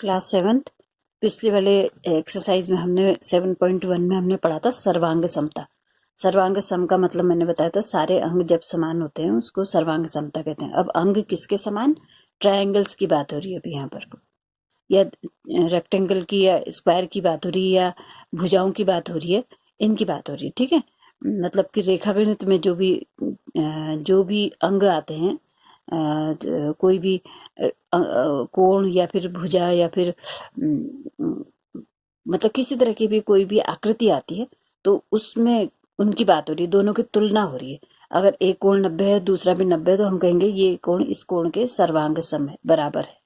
Class 7th। पिछले वाले exercise में हमने 7.1 में हमने पढ़ा था सर्वांग समता। सर्वांग सम का मतलब मैंने बताया था सारे अंग जब समान होते हैं उसको सर्वांग समता कहते हैं। अब अंग किसके समान? ट्रायंगल्स की बात हो रही है अभी यहाँ पर, या रेक्टेंगल की या स्क्वायर की बात हो रही है या भुजाओं की बात हो रही है, इनकी बात हो रही है। ठीक है, मतलब कि रेखागणित में जो भी अंग आते हैं, कोई भी कोण या फिर भुजा या फिर मतलब किसी तरह की भी कोई भी आकृति आती है तो उसमें उनकी बात हो रही है, दोनों की तुलना हो रही है। अगर एक कोण 90 है दूसरा भी 90 है तो हम कहेंगे ये कोण इस कोण के सर्वांग सम है, बराबर है,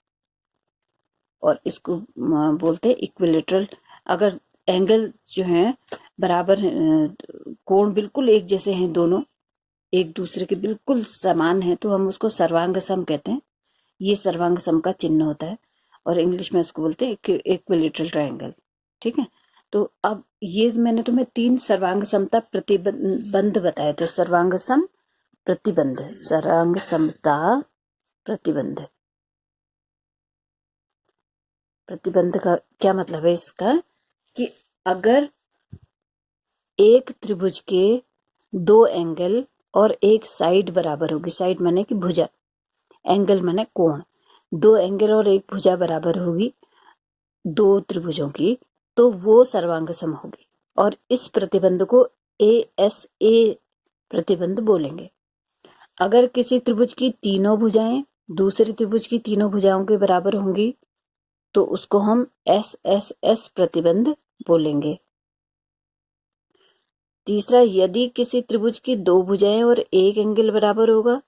और इसको बोलते हैं इक्विलेटरल। अगर एंगल जो है बराबर, कोण बिल्कुल एक जैसे हैं, दोनों एक दूसरे के बिल्कुल समान है तो हम उसको सर्वांग सम कहते हैं। ये सर्वांग सम का चिन्ह होता है और इंग्लिश में इसको बोलते हैं इक्विलेटरल ट्रायंगल। ठीक है, तो अब ये मैंने तुम्हें 3 सर्वांग समता प्रतिबंध बताए थे। सर्वांग सम प्रतिबंध, सर्वांग समता प्रतिबंध। प्रतिबंध का क्या मतलब है इसका? कि अगर एक त्रिभुज के 2 एंगल और एक साइड बराबर होगी, साइड माने कि भुजा, एंगल माने कोण, 2 एंगल और एक भुजा बराबर होगी 2 त्रिभुजों की, तो वो सर्वांग सम होगी और इस प्रतिबंध को ASA प्रतिबंध बोलेंगे। अगर किसी त्रिभुज की तीनों भुजाएं दूसरे त्रिभुज की तीनों भुजाओं के बराबर होंगी तो उसको हम SSS प्रतिबंध बोलेंगे। तीसरा, यदि किसी त्रिभुज की 2 भुजाएं और एक एंगल बराबर होगा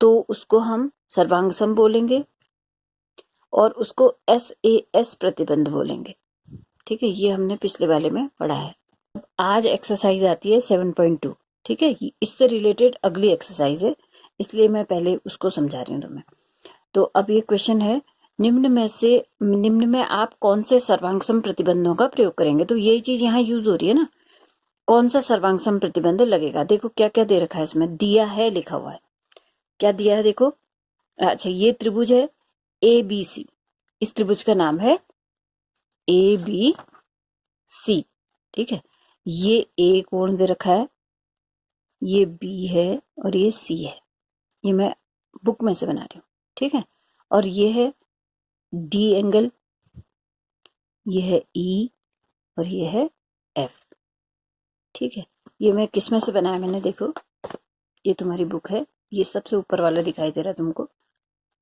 तो उसको हम सर्वांग सम बोलेंगे और उसको SAS प्रतिबंध बोलेंगे। ठीक है, ये हमने पिछले वाले में पढ़ा है। अब आज एक्सरसाइज आती है 7.2। ठीक है, इससे रिलेटेड अगली एक्सरसाइज है, इसलिए मैं पहले उसको समझा रही हूँ तुम्हें। तो अब ये क्वेश्चन है, निम्न में आप कौन से सर्वांग सम प्रतिबंधों का प्रयोग करेंगे? तो यही चीज यहाँ यूज हो रही है ना, कौन सा सर्वांग सम प्रतिबंध लगेगा। देखो क्या क्या दे रखा है इसमें, दिया है, लिखा हुआ है। क्या दिया है देखो। अच्छा, ये त्रिभुज है ABC, इस त्रिभुज का नाम है ABC। ठीक है, ये A कोण दे रखा है, ये B है और ये C है, ये मैं बुक में से बना रही हूँ। ठीक है, और ये है D एंगल, ये है E और ये है F। ठीक है, ये मैं किस में से बनाया मैंने, देखो ये तुम्हारी बुक है, ये सबसे ऊपर वाला दिखाई दे रहा है तुमको,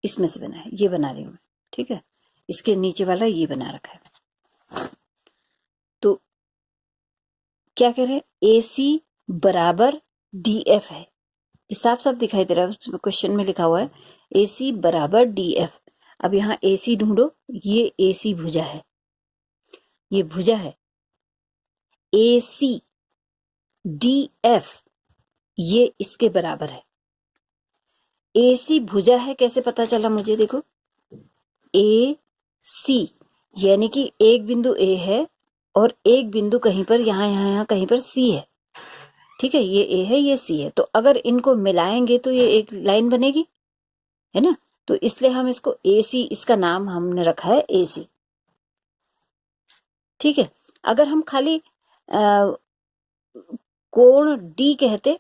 इसमें से बना है, ये बना रही हूँ मैं। ठीक है, इसके नीचे वाला ये बना रखा है। तो क्या कह रहे हैं, AC बराबर DF है, ये साफ साफ दिखाई दे रहा है, क्वेश्चन में लिखा हुआ है AC बराबर DF। अब यहाँ AC ढूंढो, ये AC भुजा है, ये भुजा है। AC DF ये इसके बराबर है। AC भुजा है, कैसे पता चला मुझे, देखो AC यानी कि एक बिंदु A है और एक बिंदु कहीं पर यहाँ कहीं पर C है। ठीक है, ये A है ये C है, तो अगर इनको मिलाएंगे तो ये एक लाइन बनेगी, है ना। तो इसलिए हम इसको AC, इसका नाम हमने रखा है AC। ठीक है, अगर हम खाली कोण D कहते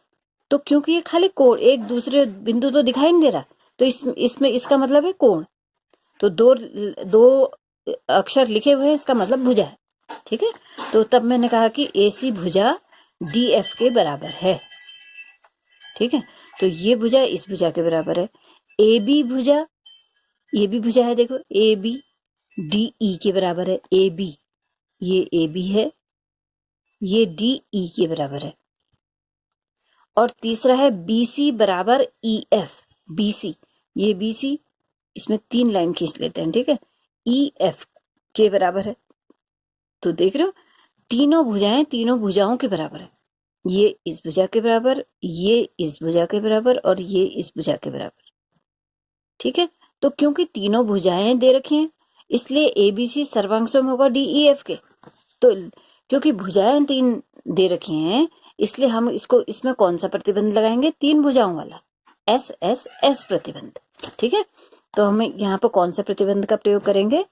तो, क्योंकि ये खाली कोण, एक दूसरे बिंदु तो दिखाई नहीं दे रहा, तो इसमें इसका मतलब है कोण, तो दो अक्षर लिखे हुए हैं, इसका मतलब भुजा है। ठीक है, तो तब मैंने कहा कि AC भुजा DF के बराबर है। ठीक है, तो ये भुजा इस भुजा के बराबर है। AB भुजा, ये भी भुजा है, देखो AB DE के बराबर है। AB ये AB है, ये DE के बराबर है। और तीसरा है BC बराबर EF, BC ये BC, इसमें 3 लाइन खींच लेते हैं। ठीक है, EF के बराबर है। तो देख रहे हो, तीनों भुजाएं तीनों भुजाओं के बराबर है, ये इस भुजा के बराबर, ये इस भुजा के बराबर और ये इस भुजा के बराबर। ठीक है, तो क्योंकि तीनों भुजाएं दे रखी हैं इसलिए ABC सर्वांग सम होगा DEF के। तो क्योंकि भुजाएं 3 दे रखी हैं इसलिए हम इसको, इसमें कौन सा प्रतिबंध लगाएंगे, 3 भुजाओं वाला, SSS प्रतिबंध। ठीक है, तो हमें यहाँ पर कौन सा प्रतिबंध का प्रयोग करेंगे,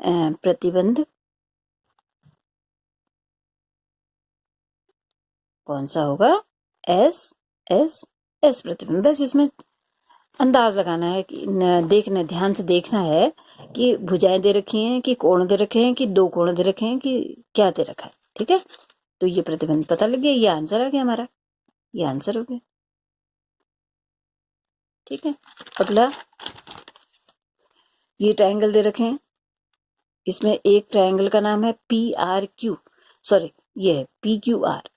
प्रतिबंध कौन सा होगा? एस एस एस प्रतिबंध। बस इसमें अंदाज लगाना है कि देखना, ध्यान से देखना है कि भुजाएं दे रखी हैं कि कोण दे रखे हैं कि दो कोण दे रखे हैं कि क्या दे रखा है। ठीक है, तो ये प्रतिबंध पता लग गया, ये आंसर आ गया हमारा, ये आंसर हो गया। ठीक है, अगला ये ट्रायंगल दे रखे हैं, इसमें एक ट्रायंगल का नाम है पी आर क्यू, सॉरी ये है पी क्यू आर।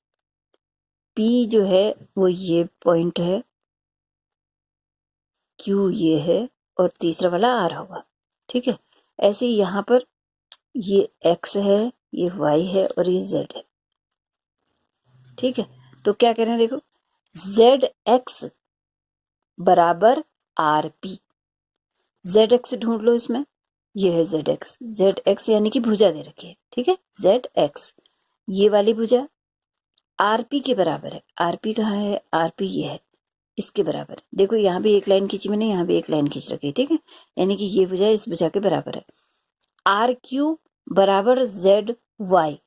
पी जो है वो ये पॉइंट है, क्यू ये है और तीसरा वाला आर होगा। ठीक है, ऐसे ही यहां पर ये एक्स है, ये वाई है और ये जेड है। ठीक है, तो क्या कह रहे हैं देखो, जेड एक्स बराबर आर पी। जेड एक्स ढूंढ लो इसमें, ये है जेड एक्स, जेड एक्स यानी कि भुजा दे रखी है। ठीक है, जेड एक्स ये वाली भुजा आरपी के बराबर है। आरपी कहाँ है? आरपी ये है, इसके बराबर। देखो यहाँ भी एक लाइन खींची मैंने, यहाँ भी एक लाइन खींच रखी है। ठीक है, यानी कि ये भुजा इस भुजा के बराबर है। आर क्यू बराबर जेड वाई,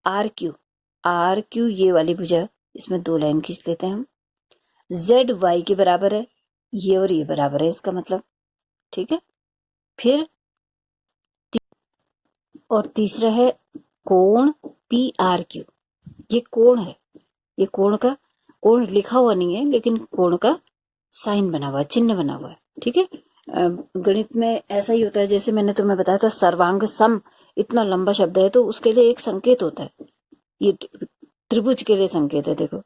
आर क्यू ये वाली भुजा, इसमें दो लाइन खींच देते हैं हम। जेड वाई के बराबर है, ये और ये बराबर है इसका मतलब। ठीक है, फिर और तीसरा है कोण पी आर क्यू। ये कोण है, ये कोण का, कोण लिखा हुआ नहीं है लेकिन कोण का साइन बना हुआ है, चिन्ह बना हुआ है। ठीक है, गणित में ऐसा ही होता है, जैसे मैंने तुम्हें बताया था सर्वांग सम इतना लंबा शब्द है तो उसके लिए एक संकेत होता है, ये त्रिभुज के लिए संकेत है देखो।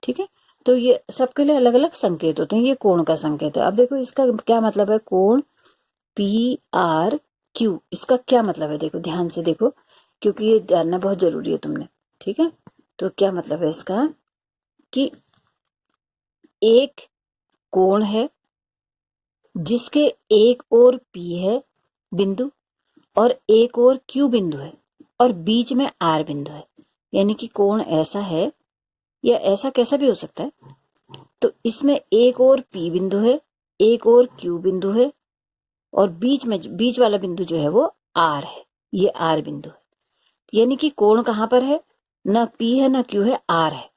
ठीक है, तो ये सबके लिए अलग अलग संकेत होते हैं, ये कोण का संकेत है। अब देखो इसका क्या मतलब है, कोण पी आर क्यू, इसका क्या मतलब है देखो, ध्यान से देखो क्योंकि ये जानना बहुत जरूरी है तुमने। ठीक है, तो क्या मतलब है इसका कि एक कोण है जिसके एक ओर पी है बिंदु और एक ओर क्यू बिंदु है और बीच में आर बिंदु है, यानी कि कोण ऐसा है या ऐसा कैसा भी हो सकता है। तो इसमें एक ओर पी बिंदु है, एक ओर क्यू बिंदु है और बीच वाला बिंदु जो है वो आर है, ये आर बिंदु है। यानी कि कोण कहां पर है, ना पी है ना क्यू है, आर है।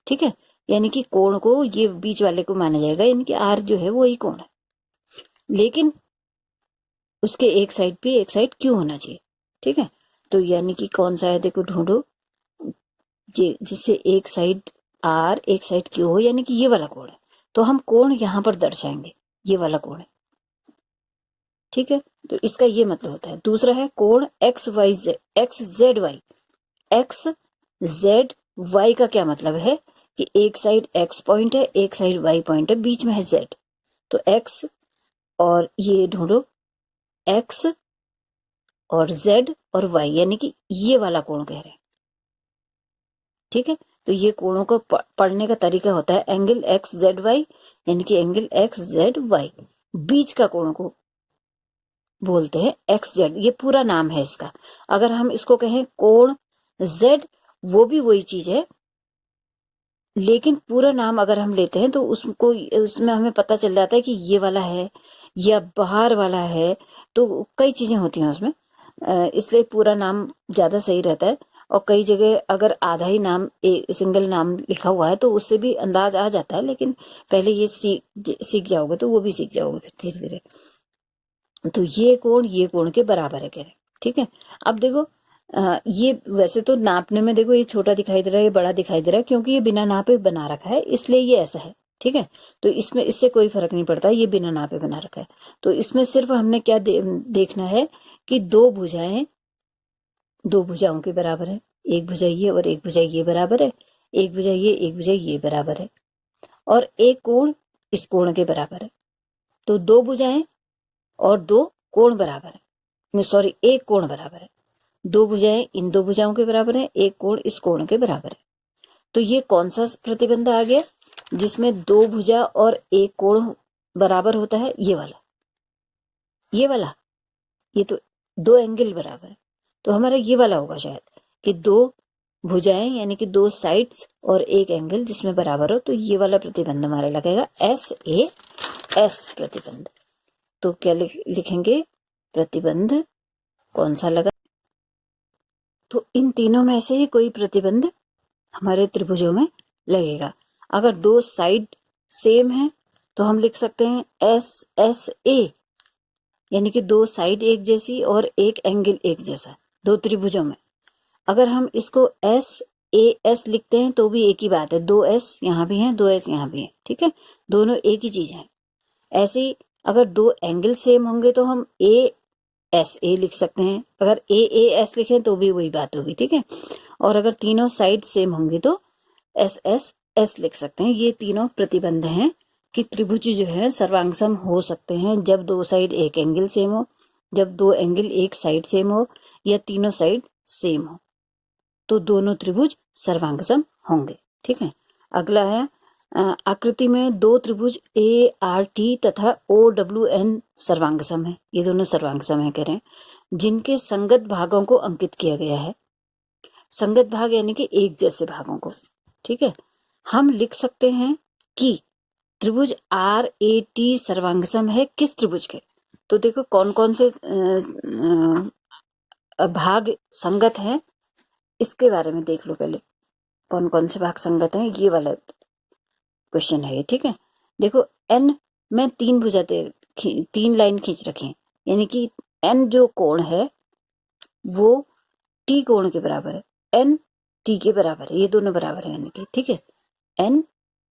ठीक है, यानी कि कोण को ये बीच वाले को माना जाएगा, यानी कि आर जो है वो ही कोण है, लेकिन उसके एक साइड पे एक साइड क्यू होना चाहिए। ठीक है, तो यानी कि कौन सा है देखो ढूंढो, जिससे एक साइड आर एक साइड क्यू हो, यानी कि ये वाला कोण है। तो हम कोण यहां पर दर्शाएंगे, ये वाला कोण है। ठीक है, तो इसका ये मतलब होता है। दूसरा है कोण X Y Z, X Z Y. X Z Y का क्या मतलब है कि एक साइड एक्स पॉइंट है, एक साइड वाई पॉइंट है, बीच में है जेड। तो एक्स और ये ढूंढो, एक्स और जेड और वाई, यानी कि ये वाला कोण कह रहे हैं। ठीक है, तो ये कोणों को पढ़ने का तरीका होता है एंगल एक्स जेड वाई, यानी कि एंगल एक्स जेड वाई। बीच का कोण को बोलते हैं एक्स जेड, ये पूरा नाम है इसका। अगर हम इसको कहें कोण जेड, वो भी वही चीज है, लेकिन पूरा नाम अगर हम लेते हैं तो उसको, उसमें हमें पता चल जाता है कि ये वाला है या बाहर वाला है, तो कई चीजें होती हैं उसमें, इसलिए पूरा नाम ज्यादा सही रहता है। और कई जगह अगर आधा ही नाम, सिंगल नाम लिखा हुआ है तो उससे भी अंदाज आ जाता है, लेकिन पहले ये सीख जाओगे तो वो भी सीख जाओगे फिर धीरे धीरे। तो ये कोण के बराबर है कह रहे। ठीक है, अब देखो ये वैसे तो नापने में देखो ये छोटा दिखाई दे रहा है, ये बड़ा दिखाई दे रहा है, क्योंकि ये बिना नापे बना रखा है इसलिए ये ऐसा है। ठीक है, तो इसमें इससे कोई फर्क नहीं पड़ता, ये बिना नापे बना रखा है। तो इसमें सिर्फ हमने क्या देखना है कि दो भुजाओं के बराबर है, एक भुजा ये और एक भुजा ये बराबर है, एक भुजा ये एक भुजा ये बराबर है, और एक कोण इस कोण के बराबर है। तो दो भुजाएं और दो कोण बराबर है, सॉरी एक कोण बराबर है। दो भुजाएं इन दो भुजाओं के बराबर है, एक कोण इस कोण के बराबर है। तो ये कौन सा प्रतिबंध आ गया जिसमें दो भुजा और एक कोण बराबर होता है, ये वाला, ये वाला, ये तो दो एंगल बराबर है, तो हमारा ये वाला होगा शायद कि दो भुजाएं यानी कि दो साइड्स और एक एंगल जिसमें बराबर हो, तो ये वाला प्रतिबंध हमारा लगेगा SAS प्रतिबंध। तो क्या लिखेंगे, प्रतिबंध कौन सा लगा। तो इन तीनों में से ही कोई प्रतिबंध हमारे त्रिभुजों में लगेगा। अगर दो साइड सेम है तो हम लिख सकते हैं एस एस ए, यानी कि दो साइड एक जैसी और एक एंगल एक जैसा दो त्रिभुजों में। अगर हम इसको एस ए एस लिखते हैं तो भी एक ही बात है, दो एस यहाँ भी हैं, दो एस यहाँ भी हैं, ठीक है, दोनों एक ही चीज है। ऐसे ही अगर दो एंगल सेम होंगे तो हम ए एस ए लिख सकते हैं, अगर ए ए एस लिखें तो भी वही बात होगी, ठीक है। और अगर तीनों साइड सेम होंगी तो एस एस एस लिख सकते हैं। ये तीनों प्रतिबंध हैं कि त्रिभुज जो है सर्वांगसम हो सकते हैं जब दो साइड एक एंगल सेम हो, जब दो एंगल एक साइड सेम हो, या तीनों साइड सेम हो, तो दोनों त्रिभुज सर्वांगसम होंगे, ठीक है। अगला है आकृति में दो त्रिभुज ए आर टी तथा ओ डब्ल्यू एन सर्वांगसम है। ये दोनों सर्वांगसम है कह रहे हैं, जिनके संगत भागों को अंकित किया गया है। संगत भाग यानी कि एक जैसे भागों को, ठीक है। हम लिख सकते हैं कि त्रिभुज आर ए टी सर्वांगसम है किस त्रिभुज के। तो देखो कौन कौन से भाग संगत हैं इसके बारे में देख लो पहले, कौन कौन से भाग संगत हैं, ये वाला क्वेश्चन है ये, ठीक है। देखो एन में तीन भुजा तीन लाइन खींच रखे हैं, यानी कि एन जो कोण है वो टी कोण के बराबर है, एन टी के बराबर है, ये दोनों बराबर है यानी कि, ठीक है। एन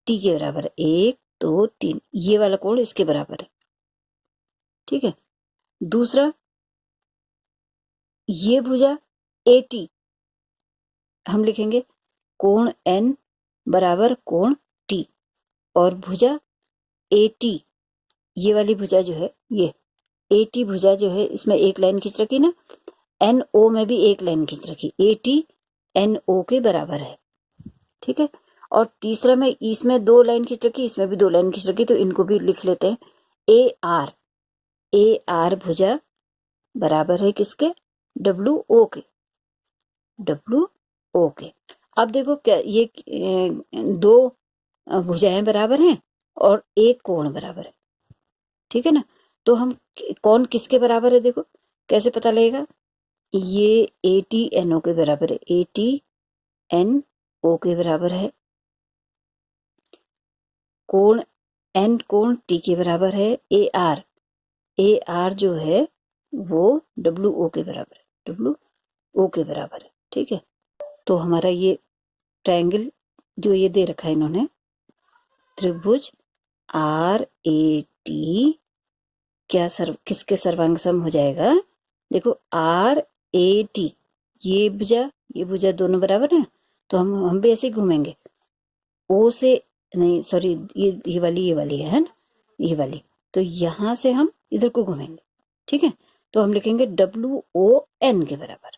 टी के बराबर है, 1 2 3, ये वाला कोण इसके बराबर है, ठीक है। दूसरा ये भुजा ए टी, हम लिखेंगे कोण एन बराबर कोण टी, और भुजा ए टी, ये वाली भुजा जो है ये ए टी भुजा जो है इसमें एक लाइन खींच रखी ना, एन ओ में भी एक लाइन खींच रखी, ए टी एन ओ के बराबर है, ठीक है। और तीसरा में इसमें दो लाइन खींच रखी, इसमें भी दो लाइन खींच रखी, तो इनको भी लिख लेते हैं ए आर भुजा बराबर है किसके, डब्ल्यू ओ के, डब्ल्यू ओ के। अब देखो क्या ये दो भुजाएं बराबर हैं और एक कोण बराबर है, ठीक है ना। तो हम कौन किसके बराबर है देखो कैसे पता लगेगा, ये ए टी एन ओ के बराबर है, ए टी एन ओ के बराबर है, कोण एन कोण टी के बराबर है, ए आर जो है वो डब्ल्यू ओ के बराबर है, डब्ल्यू ओ के बराबर है, ठीक है। तो हमारा ये ट्रायंगल जो ये दे रखा है इन्होंने, त्रिभुज आर ए टी क्या किसके सर्वांगसम हो जाएगा, देखो आर ए टी, ये भुजा दोनों बराबर है, तो हम भी ऐसे ही घूमेंगे, ओ से नहीं सॉरी ये वाली है ना, ये वाली, तो यहां से हम इधर को घूमेंगे, ठीक है। तो हम लिखेंगे डब्ल्यू ओ एन के बराबर,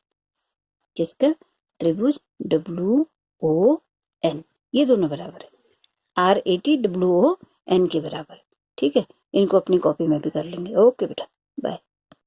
किसका, त्रिभुज डब्ल्यू ओ एन, ये दोनों बराबर है, R A T W O N के बराबर, ठीक है। इनको अपनी कॉपी में भी कर लेंगे। ओके बेटा, बाय।